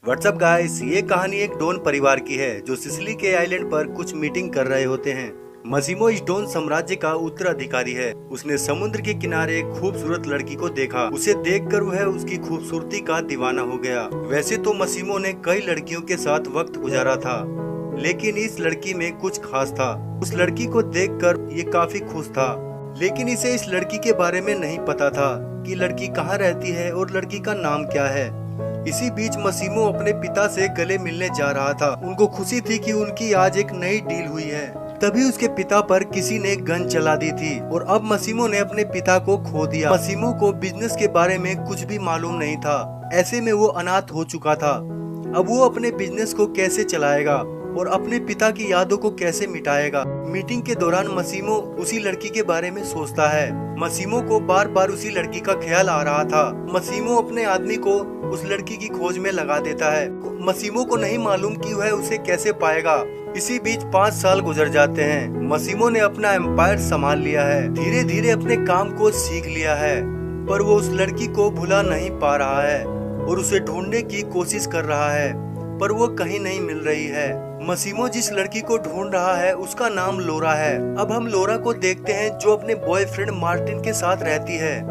WhatsApp guys, ये कहानी एक डोन परिवार की है जो सिसिली के आइलैंड पर कुछ मीटिंग कर रहे होते हैं। मसीमो इस डोन साम्राज्य का उत्तराधिकारी है। उसने समुद्र के किनारे एक खूबसूरत लड़की को देखा। उसे देखकर वह उसकी खूबसूरती का दीवाना हो गया। वैसे तो मसीमो ने कई लड़कियों के साथ वक्त गुजारा था, लेकिन इस लड़की में कुछ खास था। उस लड़की को देखकर ये काफी खुश था, लेकिन इसे इस लड़की के बारे में नहीं पता था कि लड़की कहाँ रहती है और लड़की का नाम क्या है। इसी बीच मसीमो अपने पिता से गले मिलने जा रहा था। उनको खुशी थी कि उनकी आज एक नई डील हुई है। तभी उसके पिता पर किसी ने गन चला दी थी और अब मसीमो ने अपने पिता को खो दिया। मसीमो को बिजनेस के बारे में कुछ भी मालूम नहीं था। ऐसे में वो अनाथ हो चुका था। अब वो अपने बिजनेस को कैसे चलाएगा और अपने पिता की यादों को कैसे मिटाएगा। मीटिंग के दौरान मसीमो उसी लड़की के बारे में सोचता है। मसीमो को बार बार उसी लड़की का ख्याल आ रहा था। मसीमो अपने आदमी को उस लड़की की खोज में लगा देता है। मसीमो को नहीं मालूम कि वह उसे कैसे पाएगा। इसी बीच 5 साल गुजर जाते हैं। मसीमो ने अपना एम्पायर संभाल लिया है, धीरे धीरे अपने काम को सीख लिया है, पर वो उस लड़की को भुला नहीं पा रहा है और उसे ढूंढने की कोशिश कर रहा है, पर वो कहीं नहीं मिल रही है। मसीमो जिस लड़की को ढूंढ रहा है उसका नाम लोरा है। अब हम लोरा को देखते हैं जो अपने बॉयफ्रेंड मार्टिन के साथ रहती है,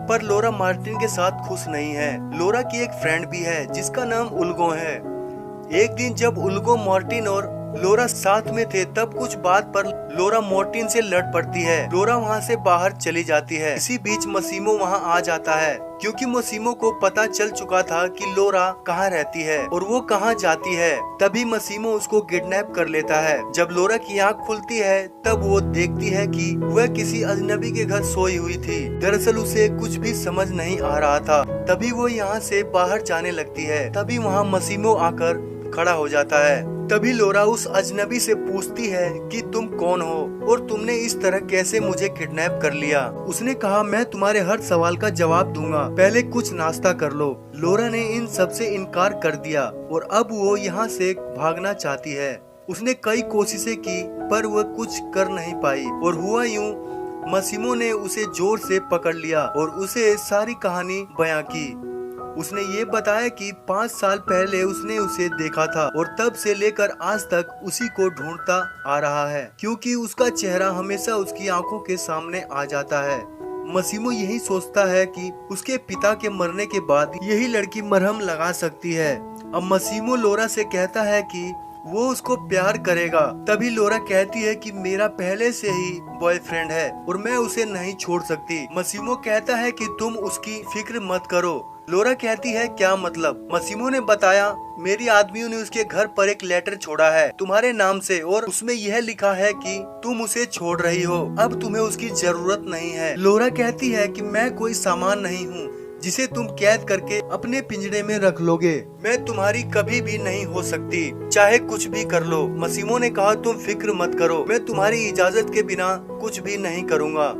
पर लोरा मार्टिन के साथ खुश नहीं है। लोरा की एक फ्रेंड भी है जिसका नाम उल्गो है। एक दिन जब उल्गो, मार्टिन और लोरा साथ में थे, तब कुछ बात पर लोरा मार्टिन से लड़ पड़ती है। लोरा वहाँ से बाहर चली जाती है। इसी बीच मसीमो वहाँ आ जाता है, क्योंकि मसीमो को पता चल चुका था कि लोरा कहाँ रहती है और वो कहाँ जाती है। तभी मसीमो उसको किडनैप कर लेता है। जब लोरा की आँख खुलती है तब वो देखती है कि वह किसी अजनबी के घर सोई हुई थी। दरअसल उसे कुछ भी समझ नहीं आ रहा था। तभी वो यहाँ से बाहर जाने लगती है। तभी वहाँ मसीमो आकर खड़ा हो जाता है। तभी लोरा उस अजनबी से पूछती है कि तुम कौन हो और तुमने इस तरह कैसे मुझे किडनैप कर लिया। उसने कहा, मैं तुम्हारे हर सवाल का जवाब दूंगा, पहले कुछ नाश्ता कर लो। लोरा ने इन सब से इनकार कर दिया और अब वो यहाँ से भागना चाहती है। उसने कई कोशिशें की पर वह कुछ कर नहीं पाई और हुआ यूं, मसीमो ने उसे जोर से पकड़ लिया और उसे सारी कहानी बयां की। उसने ये बताया कि 5 साल पहले उसने उसे देखा था और तब से लेकर आज तक उसी को ढूंढता आ रहा है, क्योंकि उसका चेहरा हमेशा उसकी आंखों के सामने आ जाता है। मसीमो यही सोचता है कि उसके पिता के मरने के बाद यही लड़की मरहम लगा सकती है। अब मसीमो लोरा से कहता है कि वो उसको प्यार करेगा। तभी लोरा कहती है कि मेरा पहले से ही बॉयफ्रेंड है और मैं उसे नहीं छोड़ सकती। मसीमो कहता है कि तुम उसकी फिक्र मत करो। लोरा कहती है, क्या मतलब? मसीमो ने बताया, मेरी आदमियों ने उसके घर पर एक लेटर छोड़ा है तुम्हारे नाम से और उसमें यह लिखा है कि तुम उसे छोड़ रही हो, अब तुम्हें उसकी जरूरत नहीं है। लोरा कहती है कि मैं कोई सामान नहीं हूँ जिसे तुम कैद करके अपने पिंजरे में रख लोगे। मैं तुम्हारी कभी भी नहीं हो सकती, चाहे कुछ भी कर लो। मसीमो ने कहा, तुम फिक्र मत करो, मैं तुम्हारी इजाजत के बिना कुछ भी नहीं करूँगा।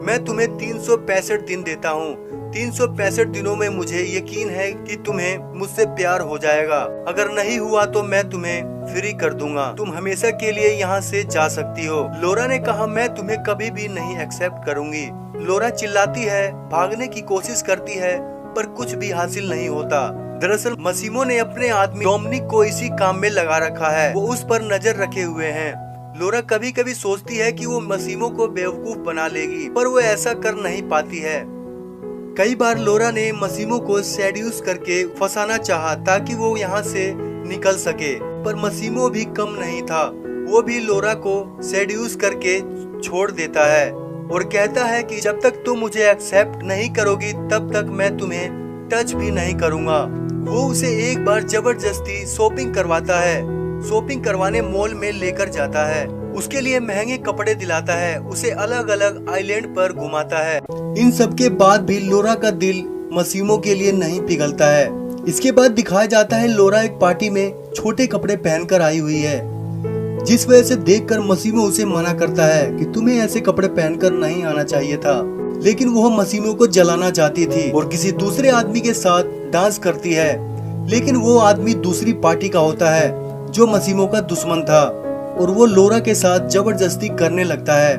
मैं तुम्हें 365 दिन देता हूँ। 365 दिनों में मुझे यकीन है कि तुम्हें मुझसे प्यार हो जाएगा। अगर नहीं हुआ तो मैं तुम्हें फ्री कर दूंगा। तुम हमेशा के लिए यहाँ से जा सकती हो। लोरा ने कहा, मैं तुम्हें कभी भी नहीं एक्सेप्ट करूंगी। लोरा चिल्लाती है, भागने की कोशिश करती है, पर कुछ भी हासिल नहीं होता। दरअसल मसीमो ने अपने आदमी डोमिनिक को इसी काम में लगा रखा है। वो उस पर नजर रखे हुए हैं। लोरा कभी कभी सोचती है कि वो मसीमो को बेवकूफ बना लेगी, पर वो ऐसा कर नहीं पाती है। कई बार लोरा ने मसीमो को सेड्यूस करके फंसाना चाहा ताकि वो यहाँ से निकल सके, पर मसीमो भी कम नहीं था। वो भी लोरा को सेड्यूस करके छोड़ देता है और कहता है कि जब तक तुम मुझे एक्सेप्ट नहीं करोगी तब तक मैं तुम्हें टच भी नहीं करूँगा। वो उसे एक बार जबरदस्ती शॉपिंग करवाता है। शॉपिंग करवाने मॉल में लेकर जाता है, उसके लिए महंगे कपड़े दिलाता है, उसे अलग अलग आइलैंड पर घुमाता है। इन सब के बाद भी लोरा का दिल मसीमो के लिए नहीं पिघलता है। इसके बाद दिखाया जाता है लोरा एक पार्टी में छोटे कपड़े पहनकर आई हुई है, जिस वजह से देखकर मसीमो उसे मना करता है कि तुम्हें ऐसे कपड़े पहनकर नहीं आना चाहिए था। लेकिन वह मसीमो को जलाना चाहती थी और किसी दूसरे आदमी के साथ डांस करती है, लेकिन वो आदमी दूसरी पार्टी का होता है जो मसीमो का दुश्मन था और वो लोरा के साथ जबरदस्ती करने लगता है।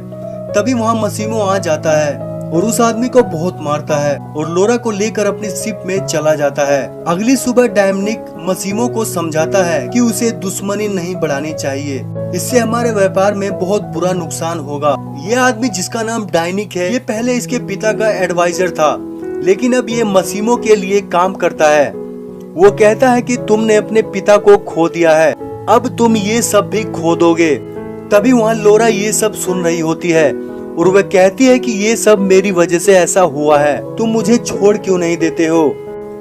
तभी वहाँ मसीमो आ जाता है और उस आदमी को बहुत मारता है और लोरा को लेकर अपनी शिप में चला जाता है। अगली सुबह डोमिनिक मसीमो को समझाता है कि उसे दुश्मनी नहीं बढ़ानी चाहिए, इससे हमारे व्यापार में बहुत बुरा नुकसान होगा। ये आदमी जिसका नाम डायनिक है, ये पहले इसके पिता का एडवाइजर था, लेकिन अब ये मसीमो के लिए काम करता है। वो कहता है कि तुमने अपने पिता को खो दिया है, अब तुम ये सब भी खो दोगे। तभी वहाँ लोरा ये सब सुन रही होती है और वह कहती है कि ये सब मेरी वजह से ऐसा हुआ है, तुम मुझे छोड़ क्यों नहीं देते हो।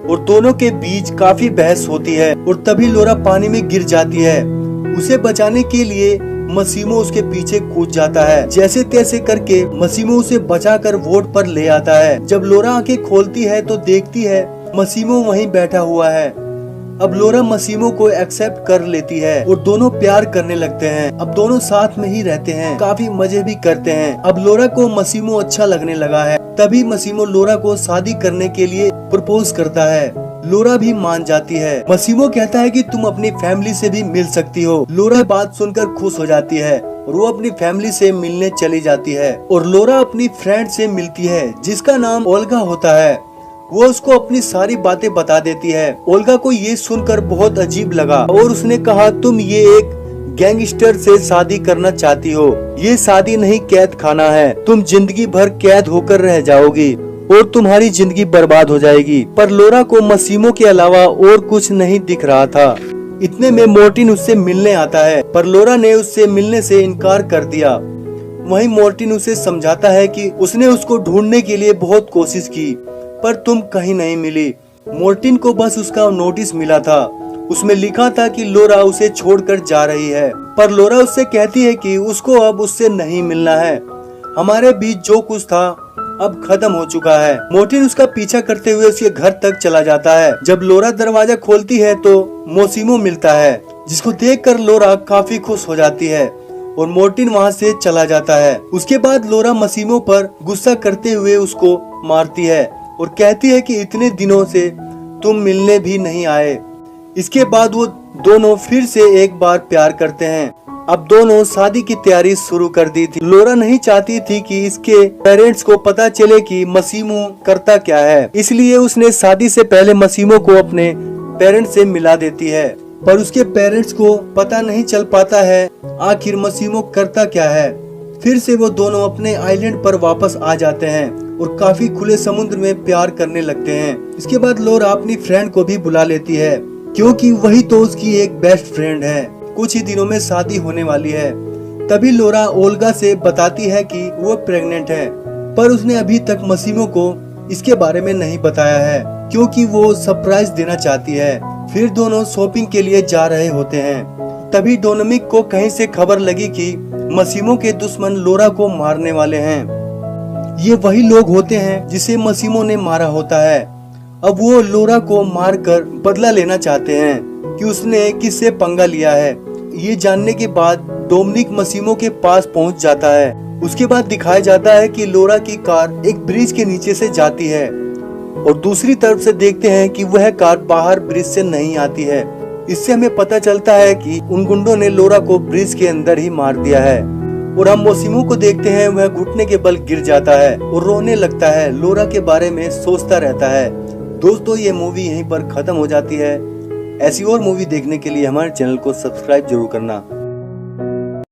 और दोनों के बीच काफी बहस होती है और तभी लोरा पानी में गिर जाती है। उसे बचाने के लिए मसीमो उसके पीछे कूद जाता है। जैसे तैसे करके मसीमो उसे बचाकर वोट पर ले आता है। जब लोरा आंखें खोलती है तो देखती है मसीमो वहीं बैठा हुआ है। अब लोरा मसीमो को एक्सेप्ट कर लेती है और दोनों प्यार करने लगते हैं। अब दोनों साथ में ही रहते हैं, काफी मजे भी करते हैं। अब लोरा को मसीमो अच्छा लगने लगा है। तभी मसीमो लोरा को शादी करने के लिए प्रपोज करता है। लोरा भी मान जाती है। मसीमो कहता है कि तुम अपनी फैमिली से भी मिल सकती हो। लोरा बात सुनकर खुश हो जाती है और वो अपनी फैमिली से मिलने चली जाती है। और लोरा अपनी फ्रेंड से मिलती है जिसका नाम ओल्गा होता है। वो उसको अपनी सारी बातें बता देती है। ओल्गा को ये सुनकर बहुत अजीब लगा और उसने कहा, तुम ये एक गैंगस्टर से शादी करना चाहती हो, ये शादी नहीं कैद खाना है, तुम जिंदगी भर कैद होकर रह जाओगी और तुम्हारी जिंदगी बर्बाद हो जाएगी। पर लोरा को मसीमो के अलावा और कुछ नहीं दिख रहा था। इतने में मोर्टिन उससे मिलने आता है, पर लोरा ने उससे मिलने से इनकार कर दिया। वहीं मोर्टिन उसे समझाता है कि उसने उसको ढूंढने के लिए बहुत कोशिश की, पर तुम कहीं नहीं मिली। मोर्टिन को बस उसका नोटिस मिला था, उसमें लिखा था कि लोरा उसे छोड़कर जा रही है। पर लोरा उससे कहती है कि उसको अब उससे नहीं मिलना है, हमारे बीच जो कुछ था अब खत्म हो चुका है। मोर्टिन उसका पीछा करते हुए उसके घर तक चला जाता है। जब लोरा दरवाजा खोलती है तो मसीमो मिलता है, जिसको देखकर लोरा काफी खुश हो जाती है और मोर्टिन वहाँ से चला जाता है। उसके बाद लोरा मसीमो पर गुस्सा करते हुए उसको मारती है और कहती है कि इतने दिनों से तुम मिलने भी नहीं आए। इसके बाद वो दोनों फिर से एक बार प्यार करते हैं। अब दोनों शादी की तैयारी शुरू कर दी थी। लोरा नहीं चाहती थी कि इसके पेरेंट्स को पता चले कि मसीमो करता क्या है, इसलिए उसने शादी से पहले मसीमो को अपने पेरेंट्स से मिला देती है। पर उसके पेरेंट्स को पता नहीं चल पाता है आखिर मसीमो करता क्या है। फिर से वो दोनों अपने आइलैंड पर वापस आ जाते हैं और काफी खुले समुद्र में प्यार करने लगते हैं। इसके बाद लोरा अपनी फ्रेंड को भी बुला लेती है, क्योंकि वही तो उसकी एक बेस्ट फ्रेंड है। कुछ ही दिनों में शादी होने वाली है। तभी लोरा ओल्गा से बताती है कि वो प्रेग्नेंट है, पर उसने अभी तक मसीमो को इसके बारे में नहीं बताया है, क्योंकि वो सरप्राइज देना चाहती है। फिर दोनों शॉपिंग के लिए जा रहे होते हैं। तभी डोमिनिक को कहीं से खबर लगी कि मसीमो के दुश्मन लोरा को मारने वाले हैं। ये वही लोग होते हैं जिसे मसीमो ने मारा होता है। अब वो लोरा को मारकर बदला लेना चाहते हैं कि उसने किससे पंगा लिया है। ये जानने के बाद डोमिनिक मसीमो के पास पहुंच जाता है। उसके बाद दिखाया जाता है कि लोरा की कार एक ब्रिज के नीचे से जाती है और दूसरी तरफ से देखते हैं कि वह कार बाहर ब्रिज से नहीं आती है। इससे हमें पता चलता है कि उन गुंडों ने लोरा को ब्रिज के अंदर ही मार दिया है। और हम मसीमो को देखते हैं, वह घुटने के बल गिर जाता है और रोने लगता है, लोरा के बारे में सोचता रहता है। दोस्तों, ये मूवी यहीं पर खत्म हो जाती है। ऐसी और मूवी देखने के लिए हमारे चैनल को सब्सक्राइब जरूर करना।